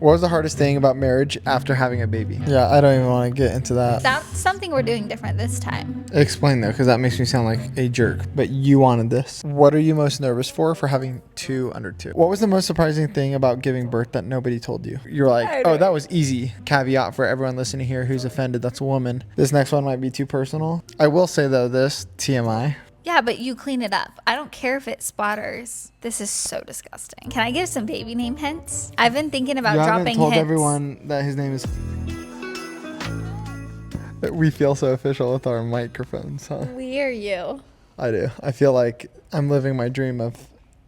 What was the hardest thing about marriage after having a baby? Yeah, I don't even want to get into that. That's something we're doing different this time. Explain though, because that makes me sound like a jerk. But you wanted this. What are you most nervous for having two under two? What was the most surprising thing about giving birth that nobody told you? You're like, oh, that was easy. Caveat for everyone listening here who's offended, that's a woman. This next one might be too personal. I will say though, this TMI. Yeah, but you clean it up. I don't care if it splatters. This is so disgusting. Can I give some baby name hints? I've been thinking about dropping hints. You haven't told everyone that his name is... We feel so official with our microphones, huh? We are you. I do. I feel like I'm living my dream of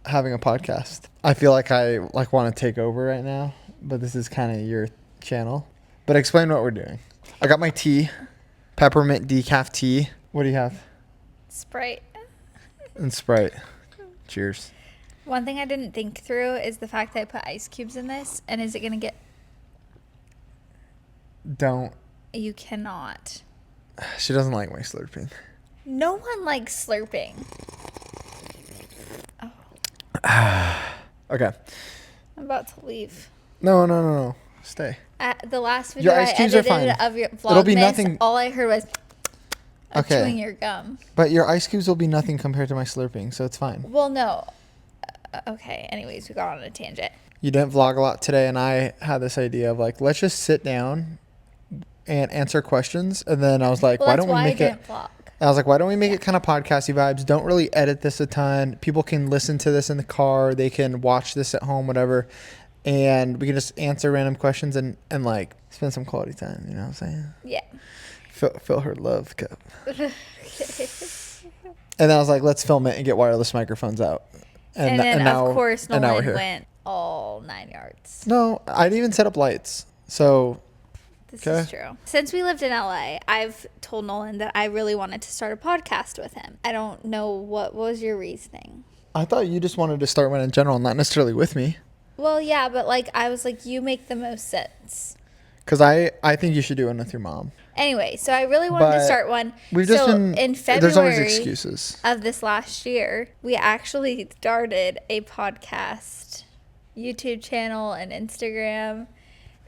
having a podcast. I feel like I want to take over right now, but this is kind of your channel. But explain what we're doing. I got my tea, peppermint decaf tea. What do you have? Sprite. And Sprite. Cheers. One thing I didn't think through is the fact that I put ice cubes in this, and is it going to get... Don't. You cannot. She doesn't like my slurping. No one likes slurping. Oh. Okay. I'm about to leave. No. Stay. The last video your ice cubes I are fine. edited of your vlogmas, It'll be nothing. All I heard was okay. chewing your gum. But your ice cubes will be nothing compared to my slurping, so it's fine. Well, no. Okay. Anyways, we got on a tangent. You didn't vlog a lot today, and I had this idea of let's just sit down and answer questions. And then I was like, why don't we make it? Vlog. I was like, why don't we make it kind of podcasty vibes? Don't really edit this a ton. People can listen to this in the car. They can watch this at home, whatever. And we can just answer random questions and spend some quality time. You know what I'm saying? Yeah. Fill her love cup. And then I was like, let's film it and get wireless microphones out. And then, now, of course, Nolan Nolan went all 9 yards. No, I didn't even set up lights. So... This is true. Since we lived in LA, I've told Nolan that I really wanted to start a podcast with him. I don't know what was your reasoning. I thought you just wanted to start one in general, not necessarily with me. Well, yeah, but I was like, you make the most sense. Because I think you should do one with your mom. Anyway, so I really wanted to start one. We've just been, in February there's always excuses. Of this last year, we actually started a podcast, YouTube channel, and Instagram.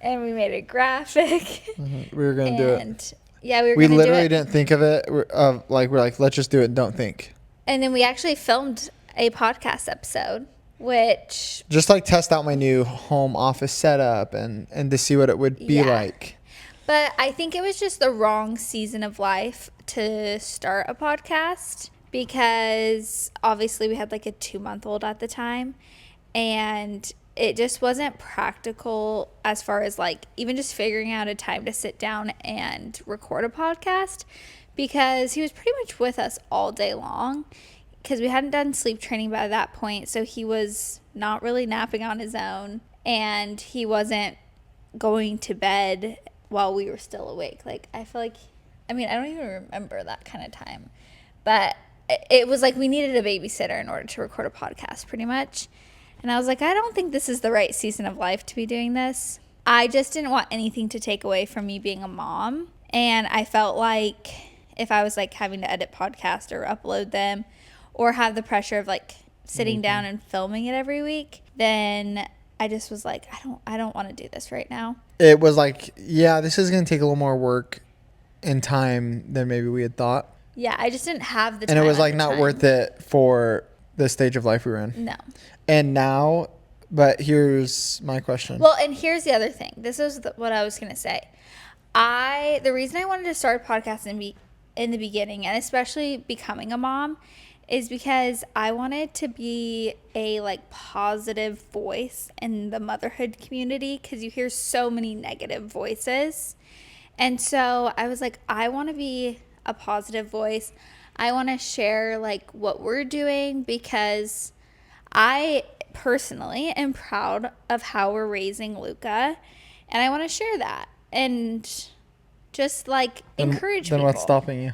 And we made a graphic. Mm-hmm. We were going to do it. Yeah, we were going to do it. We literally didn't think of it. We're like, let's just do it and don't think. And then we actually filmed a podcast episode, which... Just test out my new home office setup and to see what it would be like. But I think it was just the wrong season of life to start a podcast because obviously we had a 2-month-old at the time. And... it just wasn't practical as far as even just figuring out a time to sit down and record a podcast because he was pretty much with us all day long because we hadn't done sleep training by that point. So he was not really napping on his own and he wasn't going to bed while we were still awake. I feel I don't even remember that kind of time, but it was we needed a babysitter in order to record a podcast pretty much. And I was like, I don't think this is the right season of life to be doing this. I just didn't want anything to take away from me being a mom. And I felt like if I was having to edit podcasts or upload them or have the pressure of sitting down and filming it every week, then I just was like, I don't want to do this right now. It was this is going to take a little more work and time than maybe we had thought. Yeah, I just didn't have the time. And it was not worth it for the stage of life we were in. No. And now, but here's my question. Well, and here's the other thing. This is what I was going to say. The reason I wanted to start a podcast in the beginning, and especially becoming a mom, is because I wanted to be a positive voice in the motherhood community because you hear so many negative voices. And so I was like, I want to be a positive voice. I want to share what we're doing because I personally am proud of how we're raising Luca, and I want to share that and just encourage people. Then what's stopping you?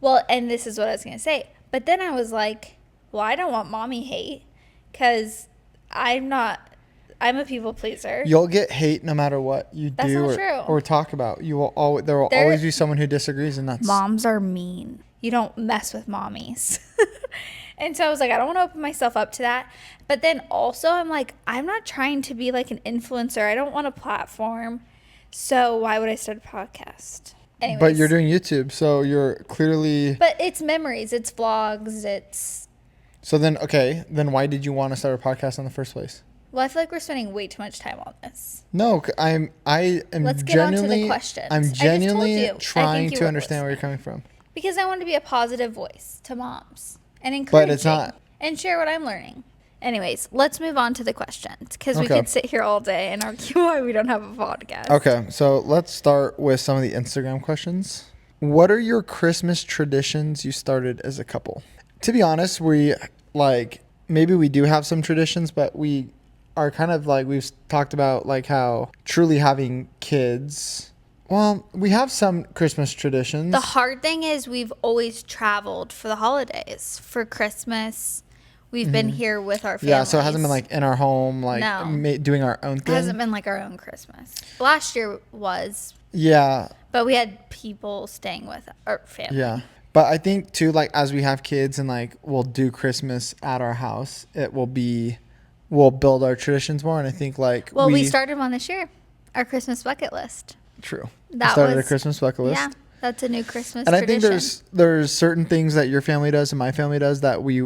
Well, and this is what I was going to say. But then I was like, well, I don't want mommy hate because I'm a people pleaser. You'll get hate no matter what you do or talk about. There will always be someone who disagrees, and that's... Moms are mean. You don't mess with mommies. And so I was like, I don't want to open myself up to that. But then also I'm like, I'm not trying to be like an influencer. I don't want a platform. So why would I start a podcast? Anyways. But you're doing YouTube, so you're clearly... But it's memories, it's vlogs, it's... So then, okay, then why did you want to start a podcast in the first place? Well, I feel like we're spending way too much time on this. No, I am Let's get on to the genuinely... questions. I'm genuinely I trying you to were understand where you're listening. coming from. Because I want to be a positive voice to moms and encouraging. But it's not. And share what I'm learning. Anyways, let's move on to the questions because we Okay. could sit here all day and argue why we don't have a podcast. Okay, so let's start with some of the Instagram questions. What are your Christmas traditions you started as a couple? To be honest, maybe we do have some traditions, but we are kind of like, we've talked about like how truly having kids... Well, we have some Christmas traditions. The hard thing is we've always traveled for the holidays. For Christmas, we've been here with our families. Yeah, so it hasn't been like in our home, like No. doing our own thing. It hasn't been like our own Christmas. Last year was, Yeah, but we had people staying with our family. yeah. But I think too, like as we have kids and like we'll do Christmas at our house, we'll build our traditions more. And I think like Well, we started one this year, our Christmas bucket list. True. That we started was a Christmas bucket list. Yeah, that's a new Christmas And I tradition. think there's certain things that your family does and my family does that we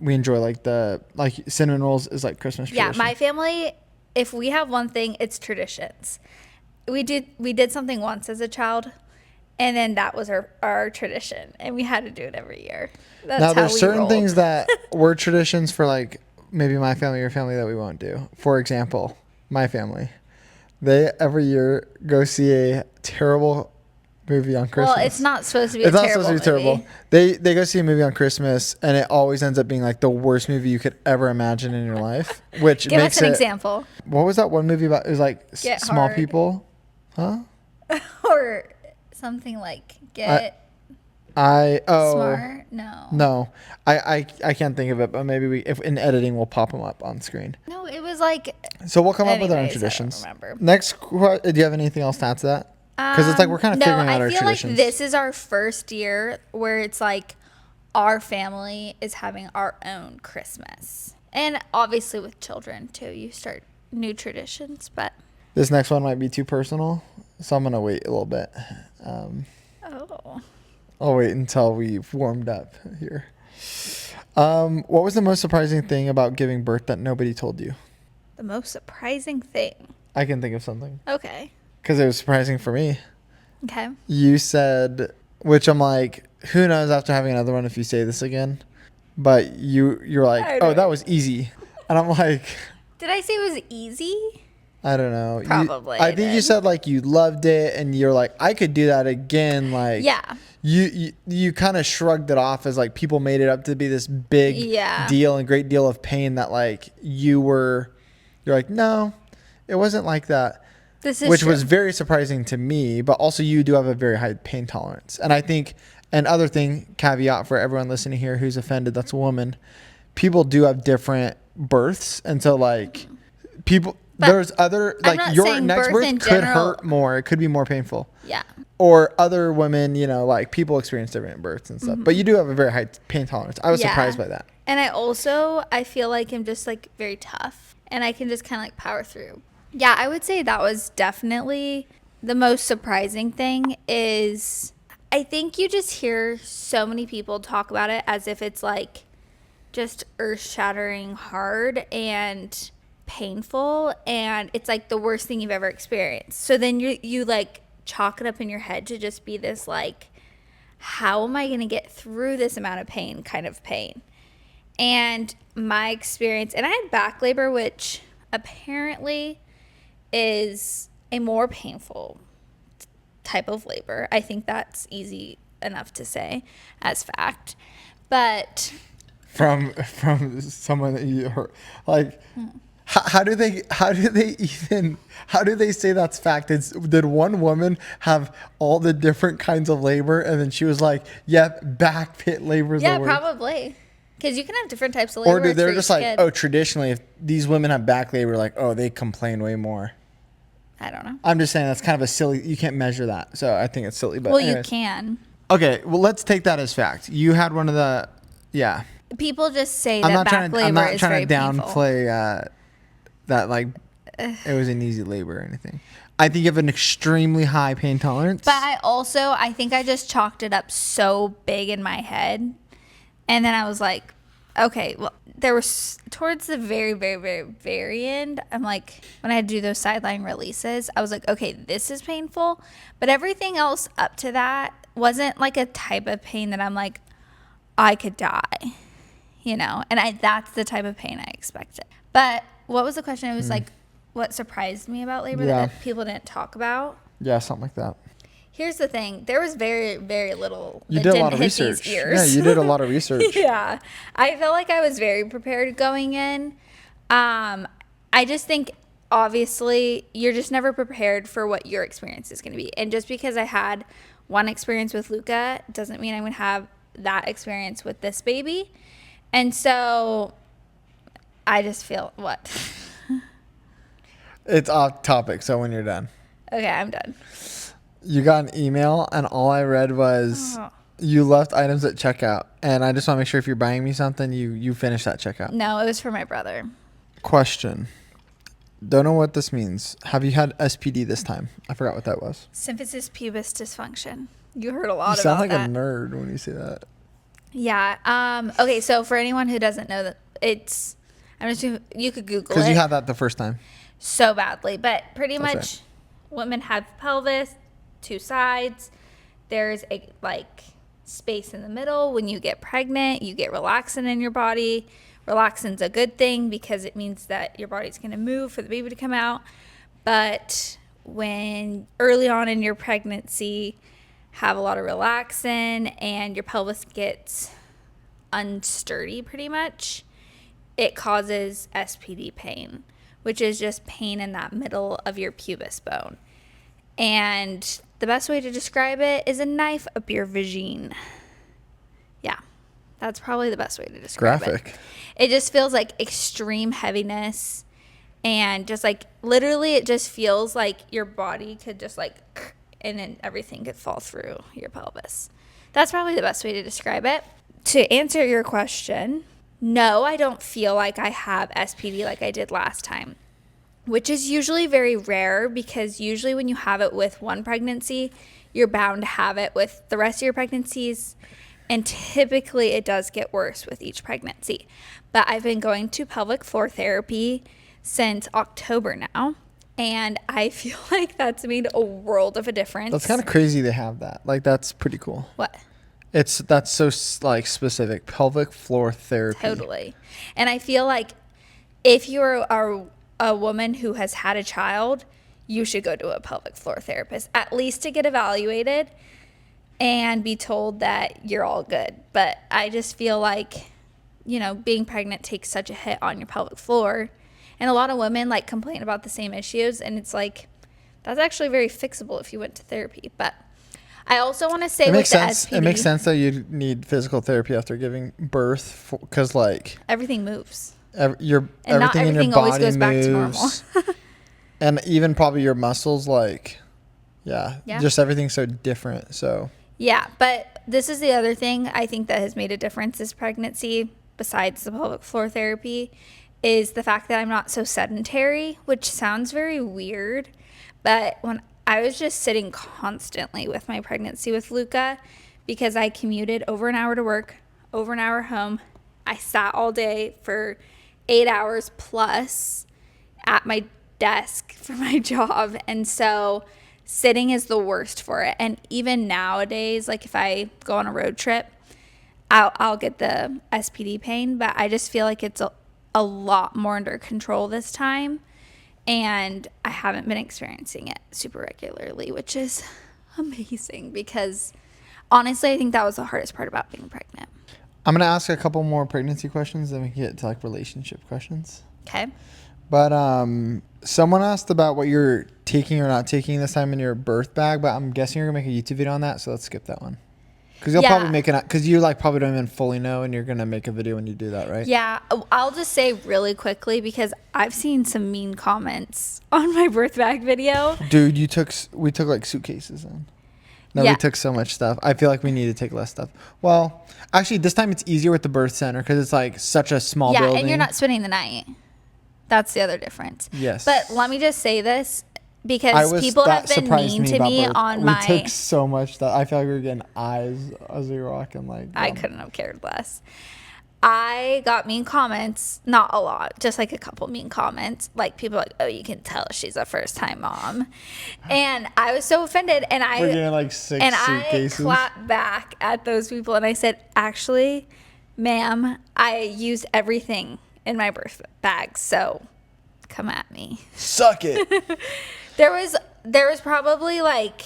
enjoy, like cinnamon rolls is like Christmas tradition. Yeah, my family, if we have one thing, it's traditions. We did something once as a child, and then that was our tradition, and we had to do it every year. That's now how there's we certain rolled. things that were traditions for like maybe my family or family that we won't do. For example, my family, they every year go see a terrible movie on Christmas. Well, it's not supposed to be It's a not terrible supposed to be movie. terrible. They go see a movie on Christmas, and it always ends up being like the worst movie you could ever imagine in your life. Which Give makes us an it, example. What was that one movie about? It was like Get small Hard. people, huh? Or something like Get Smart. No, I can't think of it, but maybe if in editing we'll pop them up on screen. No, it was like. So we'll come up with our own Anyways, I don't traditions. remember. Next, do you have anything else to add to that? Because it's like we're kind of figuring out our I feel traditions. like this is our first year where it's like our family is having our own Christmas. And obviously with children too, you start new traditions, but. This next one might be too personal, so I'm going to wait a little bit. Oh. I'll wait until we've warmed up here. What was the most surprising thing about giving birth that nobody told you? The most surprising thing. I can think of something. Okay. Because it was surprising for me. Okay. You said, which I'm like, who knows after having another one if you say this again. But you're like, oh, that was easy. And I'm like... Did I say it was easy? I don't know. Probably. I think you said like you loved it and you're like, I could do that again. Like, Yeah. You kind of shrugged it off as like people made it up to be this big deal and great deal of pain that like you're like, no, it wasn't like that. Which was very surprising to me, but also you do have a very high pain tolerance. And I think another thing, caveat for everyone listening here who's offended, that's a woman, people do have different births. And so like people... But there's other, like your next birth could hurt more. It could be more painful. Yeah. Or other women, like people experience different births and stuff. Mm-hmm. But you do have a very high pain tolerance. I was surprised by that. And I feel like I'm just like very tough and I can just kind of like power through. Yeah, I would say that was definitely the most surprising thing is I think you just hear so many people talk about it as if it's like just earth-shattering hard and painful and it's like the worst thing you've ever experienced. So then you like chalk it up in your head to just be this like, how am I going to get through this amount of pain kind of pain? And my experience, and I had back labor, which apparently is a more painful type of labor. I think that's easy enough to say as fact. But from someone that you heard, like how do they say that's fact? Did one woman have all the different kinds of labor and then she was like, yep, back pit labor is the worst? Yeah, probably. Because you can have different types of labor. Or do they're just like, oh, traditionally, if these women have back labor, like, oh, they complain way more. I don't know. I'm just saying that's kind of a silly, you can't measure that. So I think it's silly. But well, anyways. you can. Okay, well, let's take that as fact. You had one of the, yeah. People just say that back labor I'm not is trying very to painful. downplay that like it was an easy labor or anything. I think you have an extremely high pain tolerance. But I think I just chalked it up so big in my head. And then I was like, okay, well, there was towards the very, very, very, very end. I'm like, when I had to do those sideline releases, I was like, okay, this is painful. But everything else up to that wasn't like a type of pain that I'm like, I could die, you know? And that's the type of pain I expected. But what was the question? It was like, what surprised me about labor that people didn't talk about? Yeah, something like that. Here's the thing. There was very, very little You that did a didn't lot of hit research. these ears. Yeah, you did a lot of research. Yeah. I felt like I was very prepared going in. I just think, obviously, you're just never prepared for what your experience is going to be. And just because I had one experience with Luca doesn't mean I'm going to have that experience with this baby. And so I just feel, what? It's off topic, so when you're done. Okay, I'm done. You got an email, and all I read was you left items at checkout. And I just want to make sure if you're buying me something, you finish that checkout. No, it was for my brother. Question. Don't know what this means. Have you had SPD this time? I forgot what that was. Symphysis pubis dysfunction. You heard a lot You sound about like that. a nerd when you say that. Yeah. Okay, so for anyone who doesn't know that, it's, I'm just, you could Google it. Because you had that the first time. So badly. But pretty That's much women have pelvis, 2 sides. There's a like space in the middle. When you get pregnant, you get relaxin in your body. Relaxin's a good thing because it means that your body's going to move for the baby to come out. But when early on in your pregnancy, have a lot of relaxin and your pelvis gets unsturdy pretty much, it causes SPD pain, which is just pain in that middle of your pubis bone. And the best way to describe it is a knife up your vagine. Yeah, that's probably the best way to describe Graphic. it. It just feels like extreme heaviness and just like literally it just feels like your body could just like, and then everything could fall through your pelvis. That's probably the best way to describe it. To answer your question, no, I don't feel like I have SPD like I did last time, which is usually very rare because usually when you have it with one pregnancy, you're bound to have it with the rest of your pregnancies. And typically it does get worse with each pregnancy. But I've been going to pelvic floor therapy since October now. And I feel like that's made a world of a difference. That's kind of crazy they have that. Like, that's pretty cool. What? That's so like specific. Pelvic floor therapy. Totally. And I feel like if you're a woman who has had a child, you should go to a pelvic floor therapist, at least to get evaluated and be told that you're all good. But I just feel like, you know, being pregnant takes such a hit on your pelvic floor. And a lot of women like complain about the same issues. And it's like, that's actually very fixable if you went to therapy. But I also want to say with the SPD, it makes sense that you need physical therapy after giving birth because like everything moves. Everything not in your everything body always goes back to normal. And even probably your muscles, like, yeah, just everything's so different. So yeah, but this is the other thing I think that has made a difference this pregnancy, besides the pelvic floor therapy, is the fact that I'm not so sedentary, which sounds very weird. But when I was just sitting constantly with my pregnancy with Luca because I commuted over an hour to work, over an hour home. I sat all day for 8 hours plus at my desk for my job. And so sitting is the worst for it. And even nowadays, like if I go on a road trip, I'll get the SPD pain, but I just feel like it's a lot more under control this time. And I haven't been experiencing it super regularly, which is amazing because honestly, I think that was the hardest part about being pregnant. I'm going to ask a couple more pregnancy questions, then we can get to like relationship questions. Okay. But someone asked about what you're taking or not taking this time in your birth bag, but I'm guessing you're going to make a YouTube video on that, so let's skip that one. Because you'll probably make it, because you like probably don't even fully know, and you're going to make a video when you do that, right? Yeah. I'll just say really quickly because I've seen some mean comments on my birth bag video. Dude, we took like suitcases in. No, we took so much stuff. I feel like we need to take less stuff. Well, actually, this time it's easier with the birth center because it's like such a small building. Yeah, and you're not spending the night. That's the other difference. Yes. But let me just say this, because people have been mean to me on my... We took so much stuff. I feel like we were getting eyes as we were walking. Like, I couldn't have cared less. I got mean comments, not a lot, just like a couple mean comments. Like people like, oh, you can tell she's a first time mom. And I was so offended. And we're getting like 6 suitcases. I clapped back at those people and I said, actually, ma'am, I used everything in my birth bag. So come at me. Suck it. There was probably like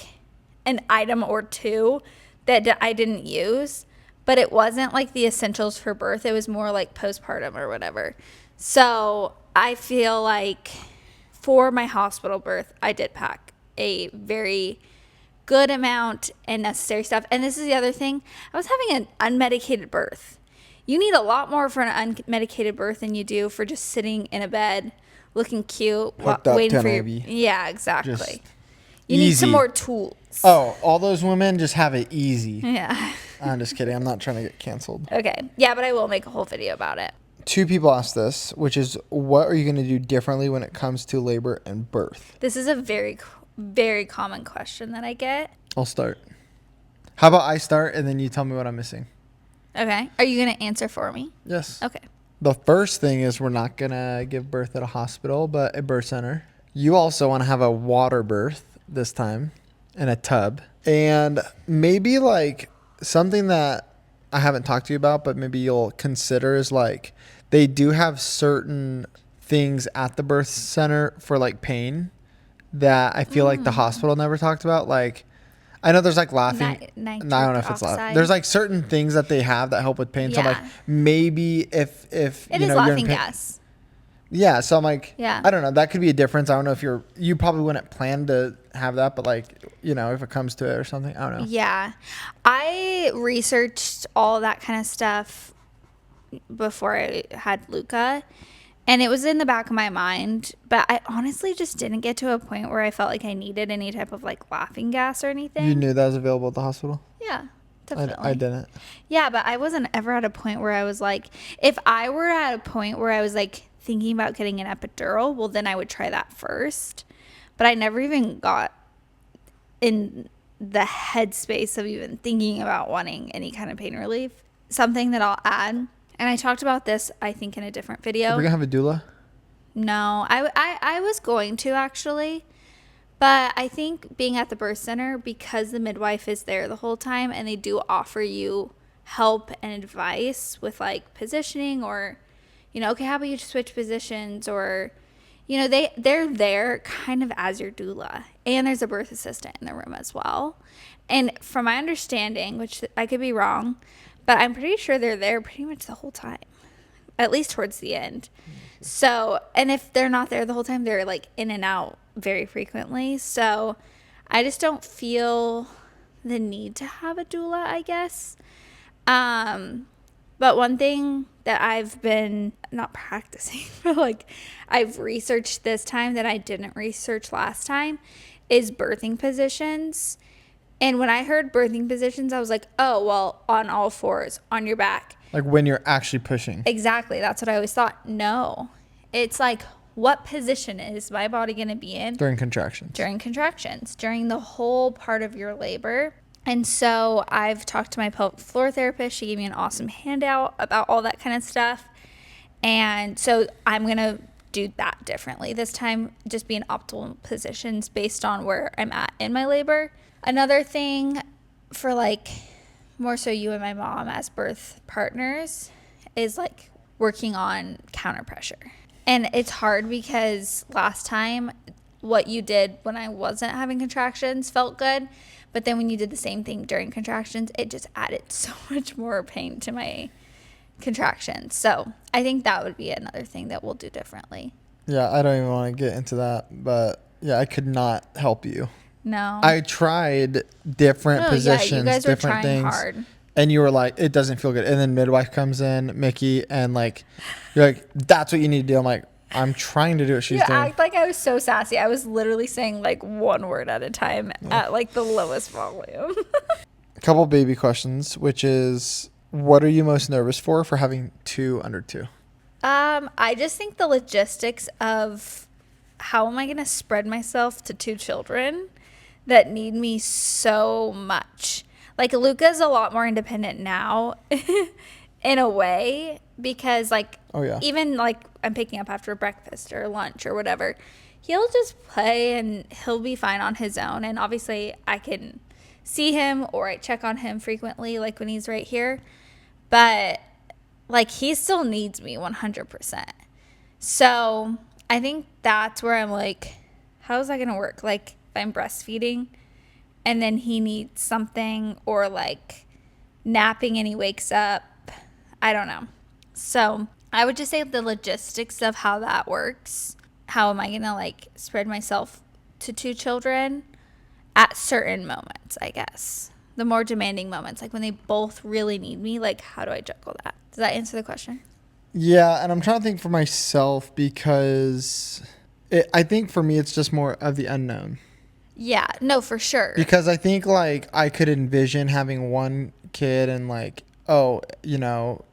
an item or two that I didn't use. But it wasn't like the essentials for birth. It was more like postpartum or whatever. So I feel like for my hospital birth, I did pack a very good amount and necessary stuff. And this is the other thing. I was having an unmedicated birth. You need a lot more for an unmedicated birth than you do for just sitting in a bed, looking cute, waiting for your... Yeah, exactly. You need some more tools. Oh, all those women just have it easy. Yeah. I'm just kidding. I'm not trying to get canceled. Okay. Yeah, but I will make a whole video about it. 2 people asked this, which is, what are you going to do differently when it comes to labor and birth? This is a very, very common question that I get. I'll start. How about I start and then you tell me what I'm missing? Okay. Are you going to answer for me? Yes. Okay. The first thing is we're not going to give birth at a hospital, but a birth center. You also want to have a water birth this time in a tub. And maybe like something that I haven't talked to you about, but maybe you'll consider is like they do have certain things at the birth center for like pain that I feel like the hospital never talked about. Like I know there's like laughing. I don't know if it's laughing. There's like certain things that they have that help with pain. Yeah. So like maybe if it is laughing gas. Yeah, so I'm like, yeah. I don't know. That could be a difference. I don't know if you probably wouldn't plan to have that, but like, you know, if it comes to it or something, I don't know. Yeah. I researched all that kind of stuff before I had Luca, and it was in the back of my mind, but I honestly just didn't get to a point where I felt like I needed any type of like laughing gas or anything. You knew that was available at the hospital? Yeah. Definitely. I didn't. Yeah, but I wasn't ever at a point where I was like, if I were at a point where I was like thinking about getting an epidural, well, then I would try that first. But I never even got in the headspace of even thinking about wanting any kind of pain relief. Something that I'll add, and I talked about this, I think, in a different video. Are we going to have a doula? No, I was going to actually. But I think being at the birth center, because the midwife is there the whole time and they do offer you help and advice with like positioning or, you know, okay, how about you just switch positions, or, you know, they're there kind of as your doula, and there's a birth assistant in the room as well. And from my understanding, which I could be wrong, but I'm pretty sure they're there pretty much the whole time, at least towards the end. So, and if they're not there the whole time, they're like in and out very frequently. So I just don't feel the need to have a doula, I guess. But one thing that I've been not practicing, but like I've researched this time that I didn't research last time, is birthing positions. And when I heard birthing positions, I was like, oh, well, on all fours, on your back. Like when you're actually pushing. Exactly. That's what I always thought. No. It's like, what position is my body going to be in? During contractions. During contractions. During the whole part of your labor. And so I've talked to my pelvic floor therapist. She gave me an awesome handout about all that kind of stuff. And so I'm going to do that differently this time. Just be in optimal positions based on where I'm at in my labor. Another thing for like more so you and my mom as birth partners is like working on counter pressure. And it's hard because last time what you did when I wasn't having contractions felt good. But then when you did the same thing during contractions, it just added so much more pain to my contractions. So I think that would be another thing that we'll do differently. Yeah, I don't even want to get into that. But yeah, I could not help you. No. I tried different positions, yeah, you guys different were trying things. Hard. And you were like, it doesn't feel good. And then midwife comes in, Mickey, and like, you're like, that's what you need to do. I'm like, I'm trying to do what she's You doing. act like I was so sassy. I was literally saying like one word at a time at like the lowest volume. A couple baby questions, which is, what are you most nervous for having 2 under 2? I just think the logistics of how am I going to spread myself to 2 children that need me so much. Like Luca's a lot more independent now in a way because like even like I'm picking up after breakfast or lunch or whatever, he'll just play and he'll be fine on his own. And obviously I can see him or I check on him frequently like when he's right here. But like he still needs me 100%. So I think that's where I'm like, how is that going to work? Like if I'm breastfeeding and then he needs something or like napping and he wakes up, I don't know. So I would just say the logistics of how that works. How am I going to like spread myself to 2 children at certain moments, I guess. The more demanding moments, like when they both really need me, like how do I juggle that? Does that answer the question? Yeah, and I'm trying to think for myself because I think for me it's just more of the unknown. Yeah, no, for sure. Because I think like I could envision having one kid and like, oh, you know,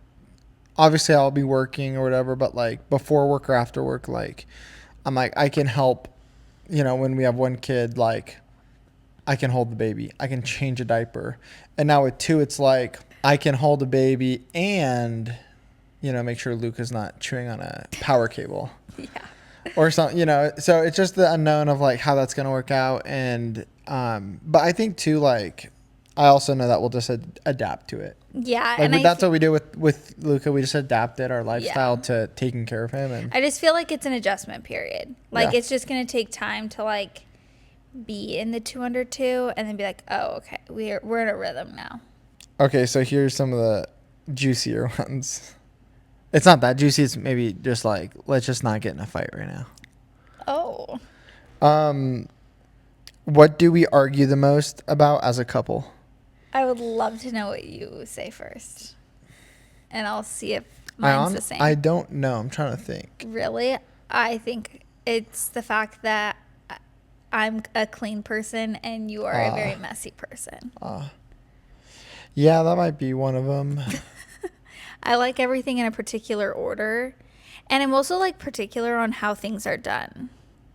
obviously I'll be working or whatever, but like before work or after work, like I'm like, I can help, you know, when we have one kid, like I can hold the baby, I can change a diaper. And now with 2, it's like I can hold a baby and, you know, make sure Luca's not chewing on a power cable. Yeah. Or something, you know, so it's just the unknown of like how that's going to work out. And, but I think too, like, I also know that we'll just adapt to it. Yeah. Like, that's what we do with Luca. We just adapted our lifestyle to taking care of him. And I just feel like it's an adjustment period. Like, Yeah. it's just going to take time to like be in the 2 under 2 and then be like, oh, okay, we're in a rhythm now. Okay, so here's some of the juicier ones. It's not that juicy. It's maybe just like, let's just not get in a fight right now. Oh. What do we argue the most about as a couple? I would love to know what you say first. And I'll see if mine's the same. I don't know. I'm trying to think. Really? I think it's the fact that I'm a clean person and you are a very messy person. Yeah, that might be one of them. I like everything in a particular order. And I'm also like particular on how things are done.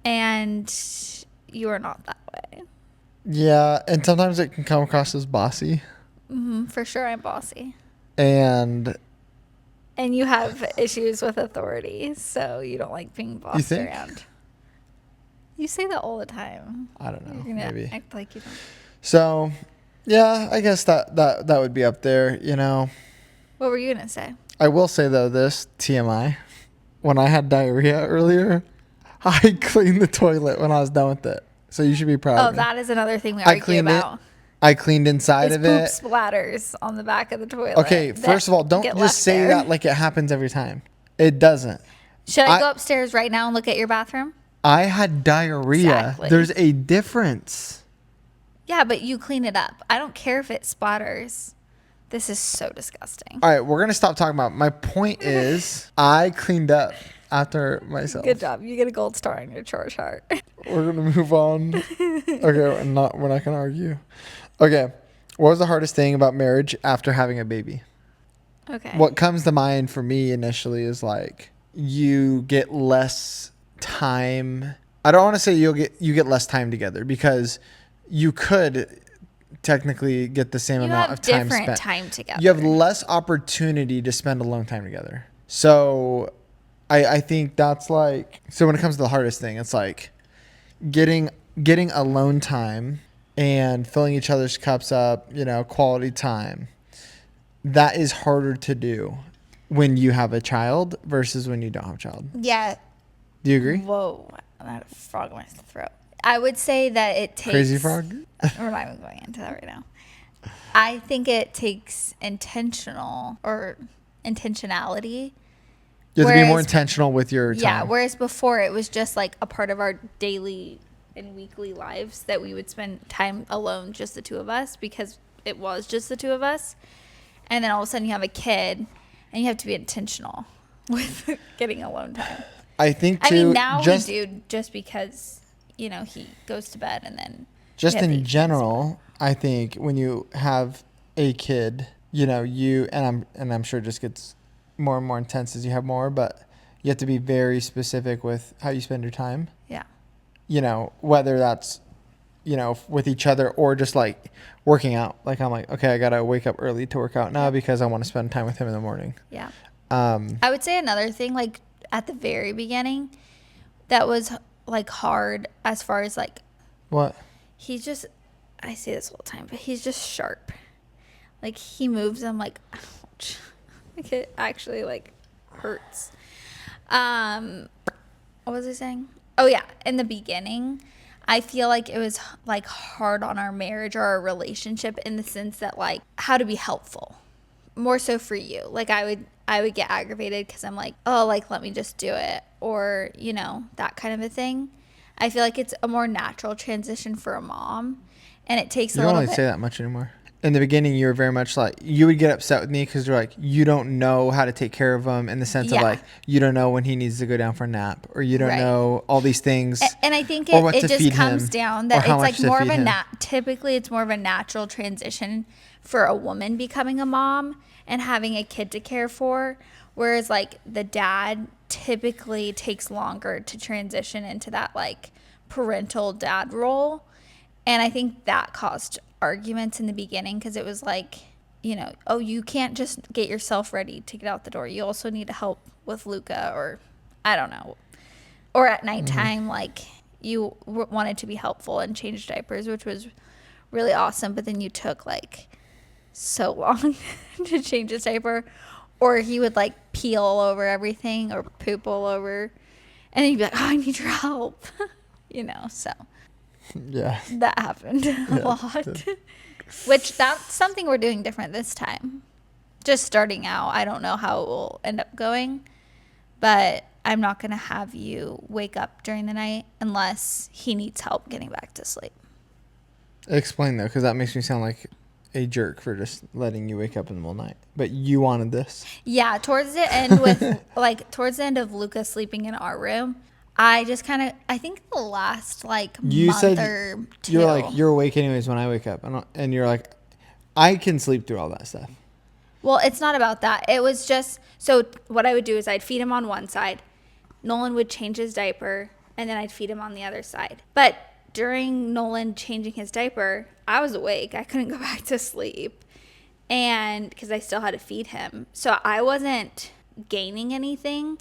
And you are not that way. Yeah, and sometimes it can come across as bossy. Mm-hmm, for sure I'm bossy. And you have issues with authority, so you don't like being bossed around. You say that all the time. I don't know. You're gonna maybe. act like you don't. So, yeah, I guess that would be up there, you know. What were you going to say? I will say, though, this TMI. When I had diarrhea earlier, I cleaned the toilet when I was done with it. So you should be proud of me. That is another thing we argue about. I cleaned inside of it. Poop splatters on the back of the toilet. Okay, first of all, don't just say that like it happens every time. It doesn't. Should I go upstairs right now and look at your bathroom? I had diarrhea. Exactly. There's a difference. Yeah, but you clean it up. I don't care if it splatters. This is so disgusting. All right, we're going to stop talking about it. My point is I cleaned up after myself. Good job. You get a gold star on your chore chart. We're going to move on. Okay, we're not going to argue. Okay, what was the hardest thing about marriage after having a baby? Okay. What comes to mind for me initially is like you get less time. I don't want to say you get less time together because you could technically get the same amount of time spent. Different time together. You have less opportunity to spend alone time together. So I think that's like, so when it comes to the hardest thing, it's like getting alone time and filling each other's cups up, you know, quality time. That is harder to do when you have a child versus when you don't have a child. Yeah. Do you agree? Whoa. I had a frog in my throat. I would say that it takes... Crazy frog? We're not even going into that right now. I think it takes intentionality. You have to be more intentional with your time. Yeah, whereas before it was just like a part of our daily and weekly lives that we would spend time alone, just the 2 of us, because it was just the 2 of us. And then all of a sudden you have a kid and you have to be intentional with getting alone time. I think I too. mean, now we do just because, you know, he goes to bed and then. Just in general, I think when you have a kid, you know, I'm sure it just gets more and more intense as you have more, but you have to be very specific with how you spend your time. Yeah. You know, whether that's, you know, with each other or just like working out. Like I'm like, okay, I gotta wake up early to work out now because I want to spend time with him in the morning. Yeah. I would say another thing, like at the very beginning, that was like hard as far as like. What? He's just, I say this all the time, but he's just sharp. Like he moves, I'm like, ouch. Like it actually like hurts. What was I saying? Oh yeah, in the beginning, I feel like it was like hard on our marriage or our relationship in the sense that like how to be helpful. More so for you. Like I would get aggravated because I'm like, oh, like let me just do it, or you know, that kind of a thing. I feel like it's a more natural transition for a mom, and it takes a little bit. You don't really say that much anymore. In the beginning, you were very much like, you would get upset with me because you're like, you don't know how to take care of him in the sense of like, you don't know when he needs to go down for a nap, or you don't know all these things. And I think it just comes down that it's like more of a typically it's more of a natural transition for a woman becoming a mom and having a kid to care for, whereas like the dad typically takes longer to transition into that like parental dad role. And I think that caused arguments in the beginning because it was like, you know, oh, you can't just get yourself ready to get out the door. You also need to help with Luca, or I don't know. Or at nighttime, like you wanted to be helpful and change diapers, which was really awesome. But then you took like so long to change his diaper, or he would like pee all over everything or poop all over. And then you'd be like, oh, I need your help, you know, so. Yeah. That happened a lot. Which that's something we're doing different this time. Just starting out. I don't know how it will end up going. But I'm not going to have you wake up during the night unless he needs help getting back to sleep. Explain though, because that makes me sound like a jerk for just letting you wake up in the middle of the night. But you wanted this. Yeah, towards the end towards the end of Luca sleeping in our room, I just kind of, I think the last like month or two. You're like, you're awake anyways when I wake up. And you're like, I can sleep through all that stuff. Well, it's not about that. It was just, so what I would do is I'd feed him on one side. Nolan would change his diaper and then I'd feed him on the other side. But during Nolan changing his diaper, I was awake. I couldn't go back to sleep. And because I still had to feed him. So I wasn't gaining anything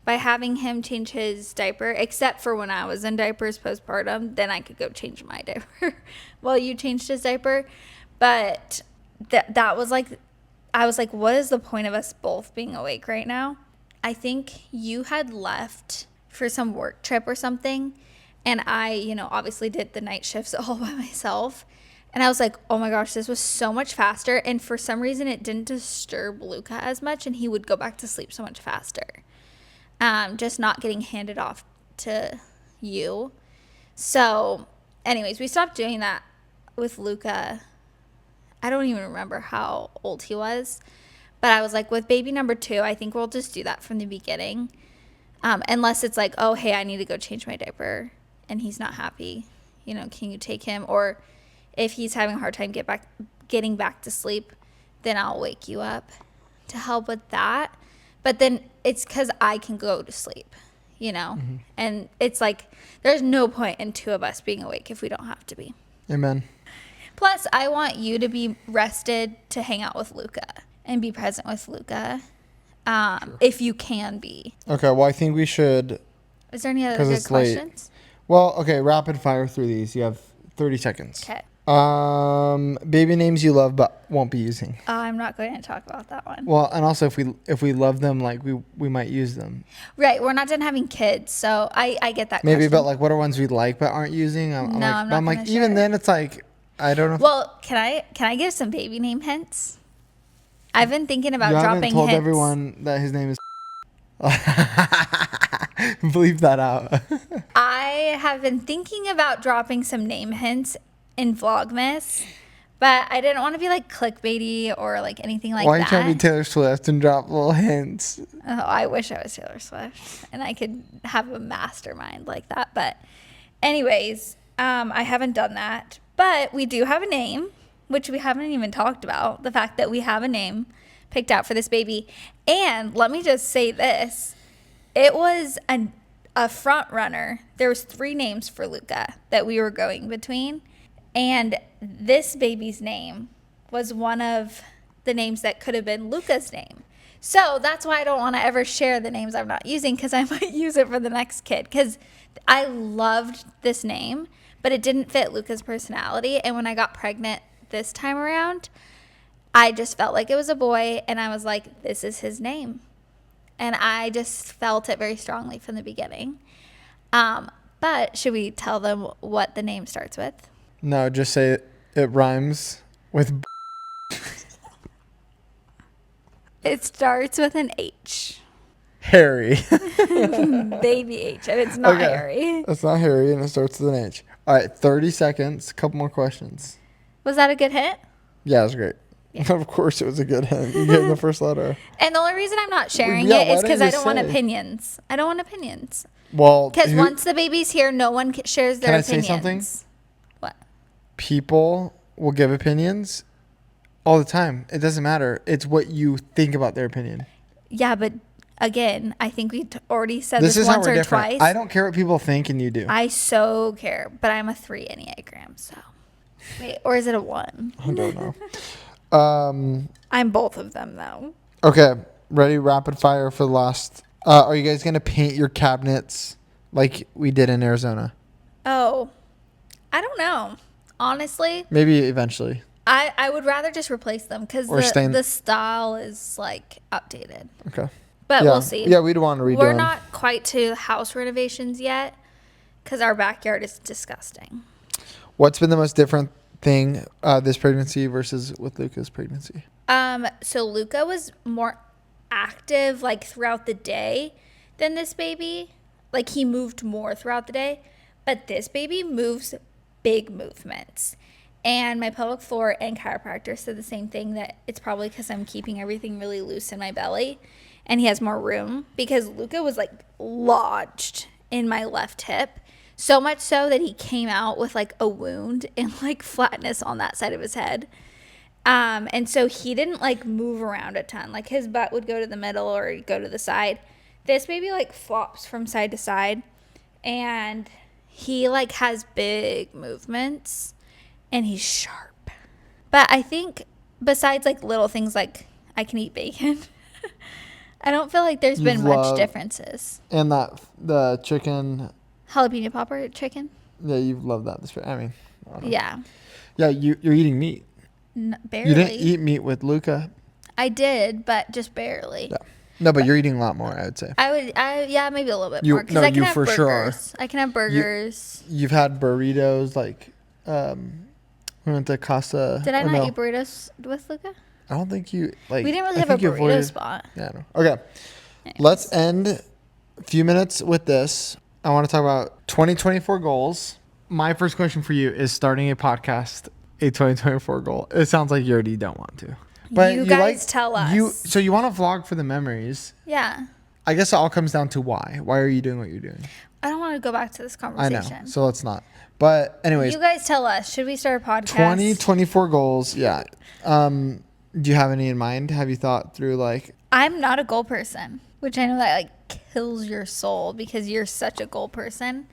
by having him change his diaper, except for when I was in diapers postpartum, then I could go change my diaper while you changed his diaper. But that was like, I was like, what is the point of us both being awake right now? I think you had left for some work trip or something. And I, you know, obviously did the night shifts all by myself. And I was like, oh my gosh, this was so much faster. And for some reason, it didn't disturb Luca as much. And he would go back to sleep so much faster. Just not getting handed off to you. So anyways, we stopped doing that with Luca. I don't even remember how old he was. But I was like, with baby number 2, I think we'll just do that from the beginning. Unless it's like, oh, hey, I need to go change my diaper. And he's not happy. You know, can you take him? Or if he's having a hard time getting back to sleep, then I'll wake you up to help with that. But then it's because I can go to sleep, you know? Mm-hmm. And it's like, there's no point in 2 of us being awake if we don't have to be. Amen. Plus, I want you to be rested to hang out with Luca and be present with Luca, sure. If you can be. Okay, well, I think we should. Is there any other good questions? Well, okay, rapid fire through these. You have 30 seconds. Okay. Baby names you love but won't be using. I'm not going to talk about that one. Well, and also if we love them, like we might use them. Right, we're not done having kids, so I get that. Maybe, question. But like, what are ones we like but aren't using? I'm not even then, it's like I don't know. Well, can I give some baby name hints? I've been thinking about dropping hints. You haven't told everyone that his name is. Bleep that out. I have been thinking about dropping some name hints in Vlogmas, But I didn't want to be like clickbaity or like anything like Why are you that. trying to be Taylor Swift and drop little hints? Oh, I wish I was Taylor Swift and I could have a mastermind like that. But anyways, I haven't done that. But we do have a name, which we haven't even talked about. The fact that we have a name picked out for this baby. And let me just say this. It was a front runner. There was 3 names for Luca that we were going between. And this baby's name was one of the names that could have been Luca's name. So that's why I don't want to ever share the names I'm not using, because I might use it for the next kid. Because I loved this name, but it didn't fit Luca's personality. And when I got pregnant this time around, I just felt like it was a boy. And I was like, this is his name. And I just felt it very strongly from the beginning. But should we tell them what the name starts with? No, just say it rhymes with It starts with an H. Harry. Baby H. And it's not Okay. Harry. It's not Harry, and it starts with an H. All right, 30 seconds. A couple more questions. Was that a good hit? Yeah, it was great. Yeah. Of course it was a good hint. You gave the first letter. And the only reason I'm not sharing Yeah, it why is because didn't I you don't want say? opinions. I don't want opinions. Well, Because once the baby's here, no one shares their Can I opinions. say something? What? People will give opinions all the time. It doesn't matter. It's what you think about their opinion. Yeah, but again, I think we already said This this is how once we're or different. twice. I don't care what people think, and you do. I so care, but I'm a 3 Enneagram, so. Wait, or is it a 1? I don't know. I'm both of them, though. Okay, ready? Rapid fire for the last. Are you guys gonna paint your cabinets like we did in Arizona? Oh, I don't know. Honestly, Maybe eventually. I would rather just replace them because Or stain- the style is like outdated. Okay. But Yeah. we'll see. Yeah, we'd want to redo We're them. not quite to house renovations yet because our backyard is disgusting. What's been the most different thing this pregnancy versus with Luca's pregnancy? So Luca was more active like throughout the day than this baby. Like he moved more throughout the day, but this baby moves big movements. And my pelvic floor and chiropractor said the same thing, that it's probably because I'm keeping everything really loose in my belly and he has more room, because Luca was like lodged in my left hip. So much so that he came out with like a wound and like flatness on that side of his head. And so he didn't like move around a ton. Like his butt would go to the middle or he'd go to the side. This baby like flops from side to side, and he like has big movements and he's sharp. But I think besides like little things like I can eat bacon, I don't feel like there's been much differences. And the chicken. Jalapeno popper chicken? Yeah, you love that. I mean, I don't know. Yeah. Yeah, you're eating meat. Barely. You didn't eat meat with Luca. I did, but just barely. Yeah. No, but you're eating a lot more, I would say. Yeah, maybe a little bit You- more. 'Cause no, I can you have for sure are. burgers. I can have burgers. You've had burritos, like, we went to Casa. Did I or not no, eat burritos with Luca? I don't think you, like. We didn't really I have a think you burrito avoided- spot. Yeah, I know. Okay. Let's end a few minutes with this. I want to talk about 2024 goals. My first question for you is starting a podcast, a 2024 goal. It sounds like you already don't want to. But You guys tell us. So you want to vlog for the memories. Yeah. I guess it all comes down to why. Why are you doing what you're doing? I don't want to go back to this I conversation. know. So let's not. But anyways, You guys tell us. Should we start a podcast? 2024 goals. Yeah. Do you have any in mind? Have you thought through like, I'm not a goal person, which I know that like kills your soul because you're such a goal person.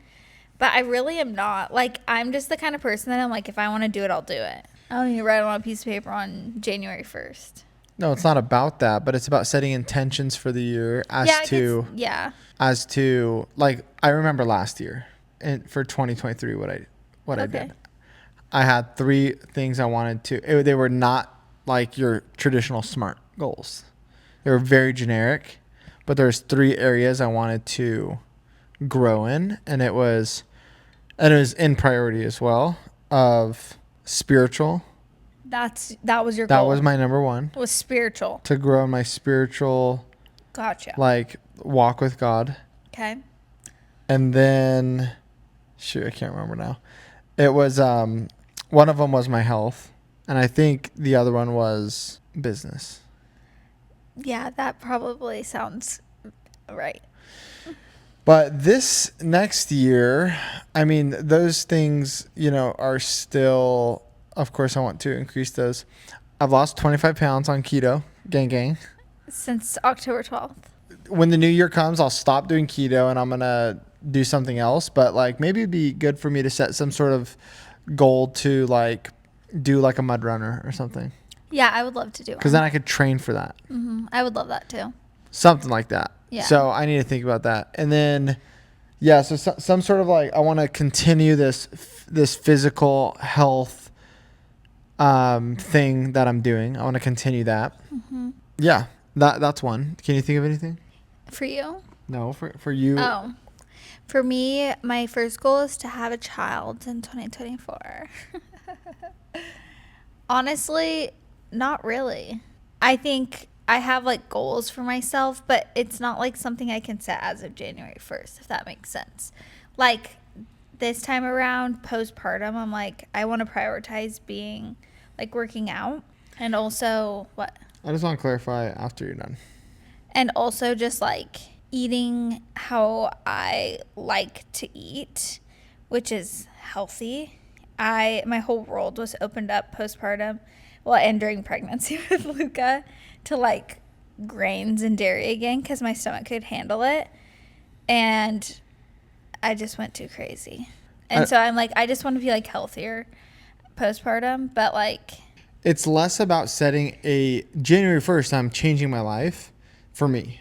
But I really am not. Like, I'm just the kind of person that I'm like, if I want to do it, I'll do it. I don't need to write it on a piece of paper on January 1st. no, it's not about that, but it's about setting intentions for the year as to like, I remember last year and for 2023, what I did. I had 3 things I wanted to, they were not like your traditional SMART goals. They were very generic, but there's 3 areas I wanted to grow in, and it was in priority as well, of spiritual. That was your That goal. was my number 1, Was spiritual. to grow in my spiritual Gotcha. like walk with God. Okay. And then shoot, I can't remember now. It was one of them was my health. And I think the other one was business. Yeah, that probably sounds right. But this next year, I mean, those things, are still, of course, I want to increase those. I've lost 25 pounds on keto, gang. Since October 12th. When the new year comes, I'll stop doing keto and I'm going to do something else. But like maybe it'd be good for me to set some sort of goal to like do like a mud runner or something. Yeah, I would love to do it. Because then I could train for that. Mm-hmm. I would love that too. Something like that. Yeah. So I need to think about that. And then, so some sort of like, I want to continue this physical health thing that I'm doing. I want to continue that. Mm-hmm. Yeah, that's one. Can you think of anything? For you? No, for you. Oh. For me, my first goal is to have a child in 2024. Honestly, not really. I think I have like goals for myself, but it's not like something I can set as of January 1st, if that makes sense. Like this time around, postpartum, I'm like, I want to prioritize being like working out and also what? I just want to clarify after you're done. And also just like eating how I like to eat, which is healthy. My whole world was opened up postpartum, and during pregnancy with Luca, to like grains and dairy again because my stomach could handle it. And I just went too crazy. And so I'm like, I just want to be like healthier postpartum, but like. It's less about setting a January 1st, I'm changing my life for me.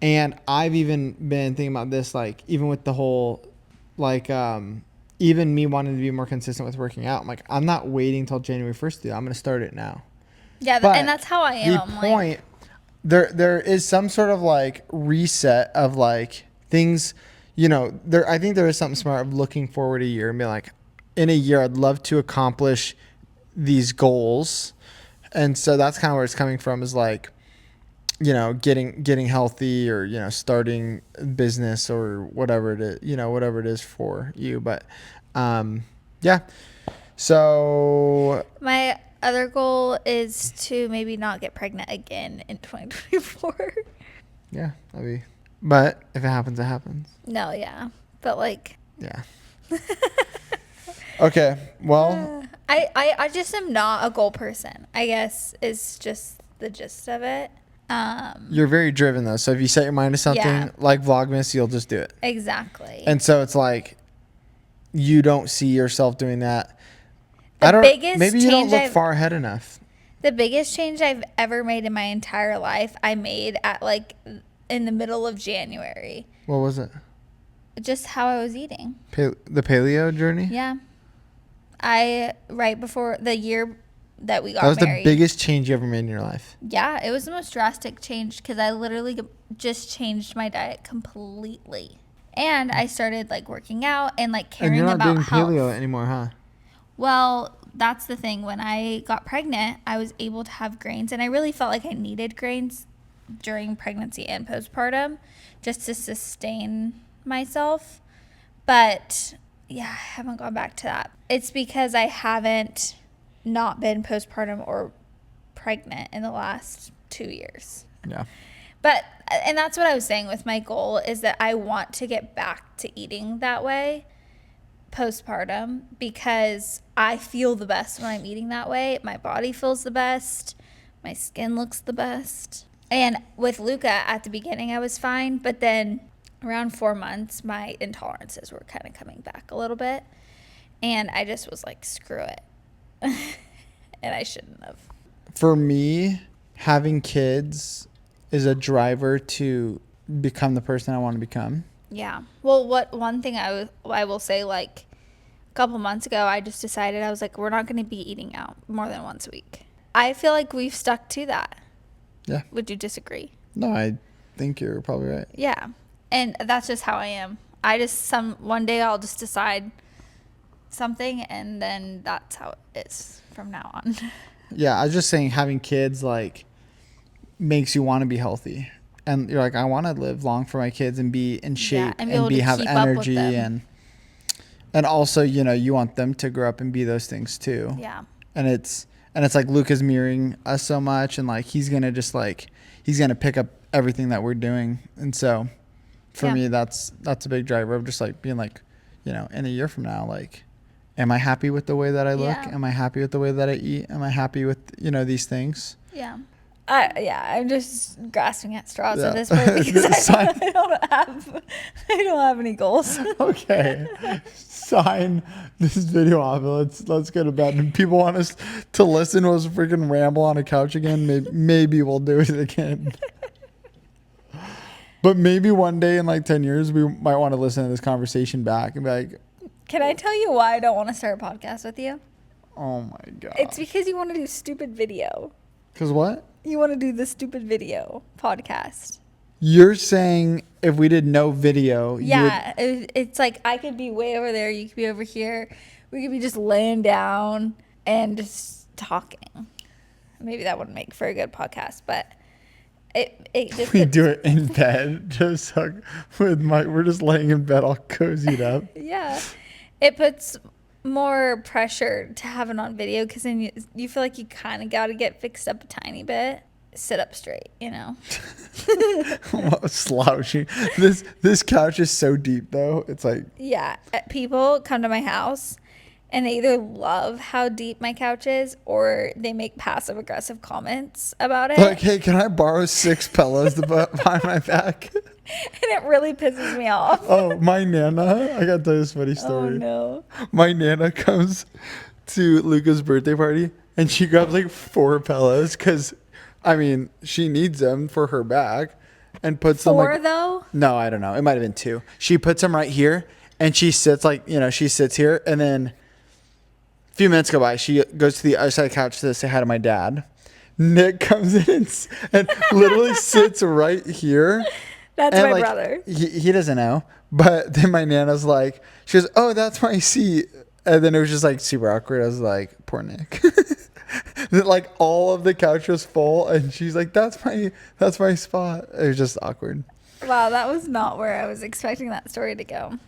And I've even been thinking about this, like even with the whole, like, even me wanting to be more consistent with working out. I'm like, I'm not waiting till January 1st to do it. I'm going to start it now. Yeah, and that's how I am. The point, there is some sort of like reset of like things, I think there is something smart of looking forward a year and be like, in a year, I'd love to accomplish these goals. And so that's kind of where it's coming from is like, getting healthy or, starting business or whatever it is, whatever it is for you. But, yeah. So my other goal is to maybe not get pregnant again in 2024. Yeah, but if it happens, it happens. No, yeah. But like. Yeah. Okay. Well, I just am not a goal person, I guess, is just the gist of it. You're very driven though. So if you set your mind to something like Vlogmas, you'll just do it. Exactly. And so it's like, you don't see yourself doing that. Maybe you don't look far ahead enough. The biggest change I've ever made in my entire life, I made at like in the middle of January. What was it? Just how I was eating. The paleo journey? Yeah. Right before the year that we got married. That was married. the biggest change you ever made in your life. Yeah, it was the most drastic change because I literally just changed my diet completely. And I started like working out and like caring about health. And you're not doing paleo anymore, huh? Well, that's the thing. When I got pregnant, I was able to have grains, and I really felt like I needed grains during pregnancy and postpartum just to sustain myself. But yeah, I haven't gone back to that. It's because I haven't not been postpartum or pregnant in the last 2 years. Yeah. And that's what I was saying with my goal is that I want to get back to eating that way postpartum because I feel the best when I'm eating that way. My body feels the best. My skin looks the best. And with Luca at the beginning, I was fine. But then around 4 months, my intolerances were kind of coming back a little bit. And I just was like, screw it. And I shouldn't have. For me, having kids is a driver to become the person I want to become. Yeah. Well, one thing I will say, like a couple months ago, I just decided, I was like, we're not going to be eating out more than once a week. I feel like we've stuck to that. Yeah. Would you disagree? No, I think you're probably right. Yeah. And that's just how I am. One day I'll just decide something and then that's how it is from now on. Yeah. I was just saying having kids like makes you want to be healthy. And you're like, I want to live long for my kids and be in shape and have energy and also, you want them to grow up and be those things too. Yeah. And And it's like Luca's mirroring us so much, and like he's gonna pick up everything that we're doing. And so for me, that's a big driver of just like being like, you know, in a year from now, like, am I happy with the way that I look? Am I happy with the way that I eat? Am I happy with, you know, these things? Yeah. I'm just grasping at straws at this point because I don't have any goals. Okay. Sign this video off. Let's go to bed. And people want us to listen to us freaking ramble on a couch again. Maybe we'll do it again. But maybe one day in like 10 years, we might want to listen to this conversation back and be like, can I tell you why I don't want to start a podcast with you? Oh my God. It's because you want to do stupid video. Because what? You want to do the stupid video podcast. You're saying if we did no video. Yeah. It's like I could be way over there. You could be over here. We could be just laying down and just talking. Maybe that wouldn't make for a good podcast, but it just we do it in bed. Just like we're just laying in bed all cozied up. Yeah. It puts more pressure to have it on video because then you feel like you kind of got to get fixed up a tiny bit. Sit up straight, you know. Slouching. This couch is so deep though. It's like, yeah, people come to my house and they either love how deep my couch is or they make passive aggressive comments about it. Like, hey, can I borrow 6 pillows to behind my back? And it really pisses me off. Oh, my Nana. I got to tell you this funny story. Oh, no. My Nana comes to Luca's birthday party and she grabs like 4 pillows because, I mean, she needs them for her back and puts 4 them like. Though? No, I don't know. It might have been 2. She puts them right here and she sits like, you know, she sits here and then a few minutes go by. She goes to the other side of the couch to say hi to my dad. Nick comes in and literally sits right here. That's and my like, brother. He doesn't know. But then my Nana's like, she goes, oh, that's my seat. And then it was just like super awkward. I was like, poor Nick. Like all of the couch was full. And she's like, that's my spot. It was just awkward. Wow, that was not where I was expecting that story to go.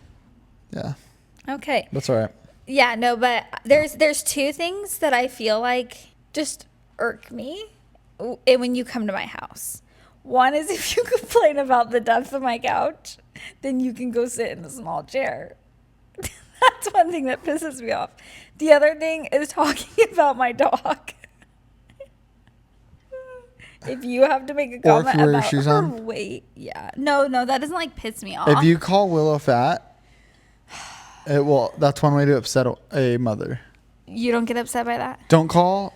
Yeah. Okay. That's all right. Yeah, no, but there's 2 things that I feel like just irk me when you come to my house. One is if you complain about the depth of my couch, then you can go sit in a small chair. That's one thing that pisses me off. The other thing is talking about my dog. If you have to make a comment about her weight, yeah. No, that doesn't like piss me off. If you call Willow fat, that's one way to upset a mother. You don't get upset by that? Don't call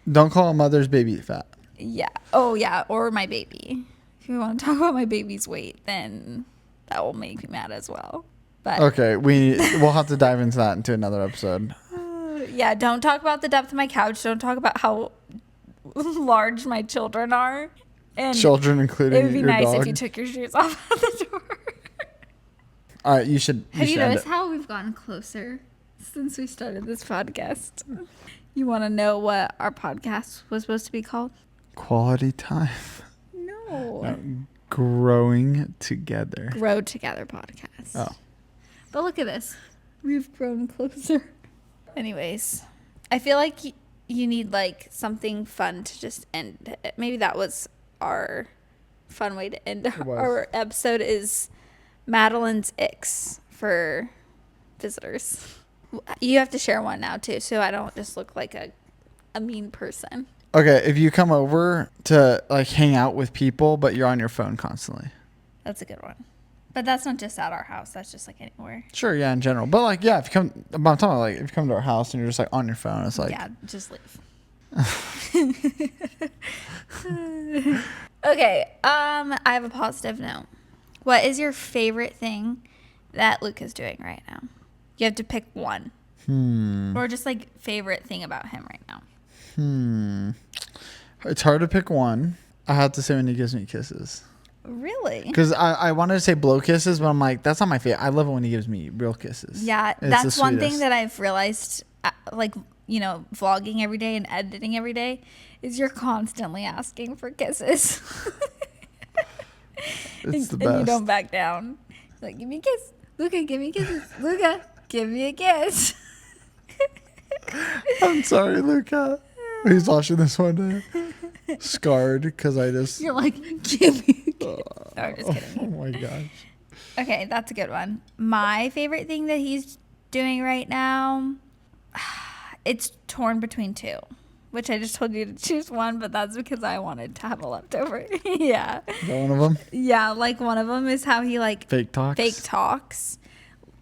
a mother's baby fat. Yeah. Oh, yeah. Or my baby. If you want to talk about my baby's weight, then that will make me mad as well. But okay, we'll have to dive into that into another episode. Yeah, don't talk about the depth of my couch. Don't talk about how large my children are. And children, including your dog. It would be nice if you took your shoes off at the door. All right, you should. Have you noticed how we've gotten closer since we started this podcast? You want to know what our podcast was supposed to be called? Quality time. No. Growing together. Grow Together podcast. Oh. But look at this. We've grown closer. Anyways, I feel like you need like something fun to just end it. Maybe that was our fun way to end our episode is Madeline's icks for visitors. You have to share one now too, so I don't just look like a mean person. Okay, if you come over to like hang out with people, but you're on your phone constantly. That's a good one. But that's not just at our house. That's just like anywhere. Sure, yeah, in general. But like, yeah, if you come, I'm talking about like if you come to our house and you're just like on your phone, it's like. Yeah, just leave. Okay, I have a positive note. What is your favorite thing that Luke is doing right now? You have to pick one. Or just like favorite thing about him right now. It's hard to pick one. I have to say when he gives me kisses. Really? Because I wanted to say blow kisses, but I'm like, that's not my favorite. I love it when he gives me real kisses. Yeah, that's one thing that I've realized, like, you know, vlogging every day and editing every day, is you're constantly asking for kisses. It's the best. And you don't back down. You're like, give me a kiss. Luca, give me kisses. Luca, give me a kiss. I'm sorry, Luca. He's watching this one day. Scarred because I just. You're like, give me. No, I'm just kidding. Oh my gosh. Okay, that's a good one. My favorite thing that he's doing right now, it's torn between two, which I just told you to choose one, but that's because I wanted to have a leftover. Yeah. Is that one of them? Yeah, like one of them is how he like Fake talks.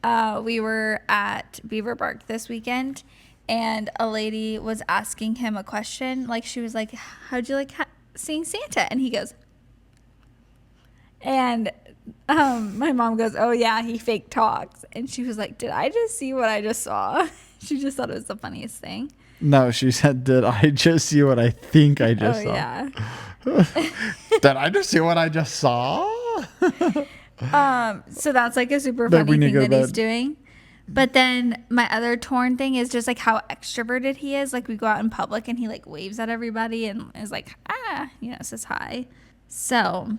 We were at Beaver Park this weekend, and a lady was asking him a question. Like, she was like, how'd you like seeing Santa? And he goes, and my mom goes, oh yeah, he fake talks. And she was like, did I just see what I just saw? She just thought it was the funniest thing. No, she said, did I just see what I think I just saw? Yeah. Did I just see what I just saw? So that's like a super funny thing that he's doing. But then my other torn thing is just like how extroverted he is. Like, we go out in public and he like waves at everybody and is like, says hi. So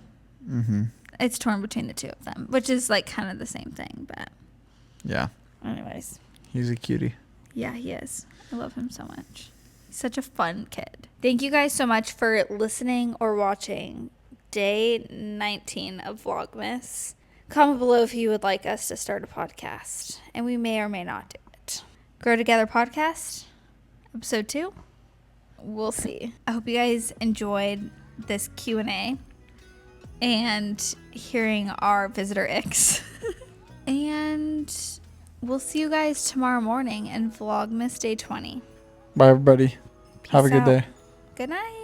it's torn between the two of them, which is like kind of the same thing. But yeah. Anyways. He's a cutie. Yeah, he is. I love him so much. He's such a fun kid. Thank you guys so much for listening or watching day 19 of Vlogmas. Comment below if you would like us to start a podcast, and we may or may not do it. Grow Together Podcast, episode 2. We'll see. I hope you guys enjoyed this Q&A and hearing our visitor icks. And we'll see you guys tomorrow morning in Vlogmas day 20. Bye, everybody. Have a good out. day. Good night.